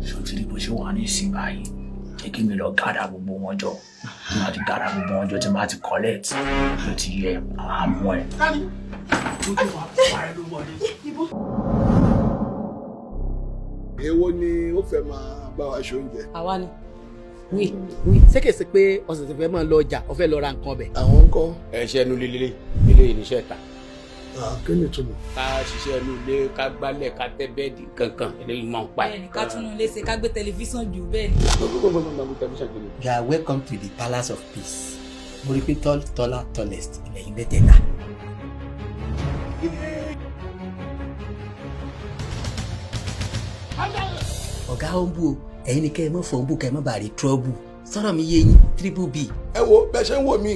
ṣó ti rí bó ṣe wà ní ìsìn báyìí jẹ́ kí mi lọ gádà gbogbo wọn jọ tí máa ti gádà gbogbo wọn jọ tí máa ti collect ló ti yẹ àmọ́ ẹ̀. èwo ni ó fẹ́ máa bá wa ṣe oúnjẹ. àwa ni wí ṣé kìí ṣe pé ọ̀sẹ̀ tó fẹ́ máa lọ ọjà ó fẹ́ lọ ra nǹkan ọbẹ̀. àwọn ń kọ́. ẹ̀ṣẹ̀ inú lílé eléyìí níṣẹ́ ta. kí ni ìtumọ̀. ká ṣiṣẹ́ inú ilé ká gbálẹ̀ ká tẹ́ bẹ́ẹ̀dì kankan eléyìí máa ń pa ẹ̀. bẹ́ẹ̀ni ká tún ilé ṣe ká gbé tẹlifíṣàn jù bẹ́ẹ̀ ni. You are welcome to the Palace of Peace. Mo rí pé tallest ilẹ̀ yìí mẹ́tẹ̀ẹ̀ta. Ọ̀gá ó ń bú o, ẹ̀yin ni kẹ́ ẹ mọ́ fọ̀ ń bú kẹ́ ẹ mọ́ bàa rí trọ́bù. Sọ̀rọ̀ mi yé yín triple B. ẹ wo bẹ́ẹ̀ ṣe ń wò mí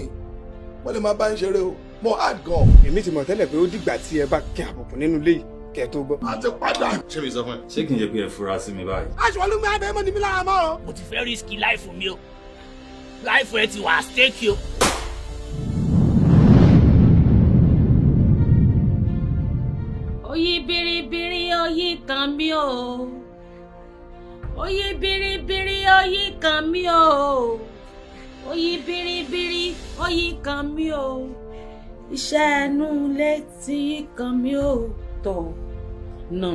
wọ́n lè máa bá ń ṣeré o mo hard gan. èmi ti mọ̀ tẹ́lẹ̀ pé ó dìgbà tí ẹ bá kí àbùkù nínú ilé yìí kẹ́ ẹ tó gbọ́. a ti padà. ṣé mi sọ fún ẹ ṣé kì í ṣe pé ẹ fura sí mi báyìí. aṣọ olúmi abẹ́ mọ́ ni mi lára mọ́ o. mo ti fẹ́ risk láìfù mi o láìfù ẹ ti wà á stake o. oyè biribiri oyè kan mi o oyè biribiri oyè kan mi o oyè biribiri oyè kan mi o iṣẹ́ ẹnu létí kan mi o tọ̀ nà.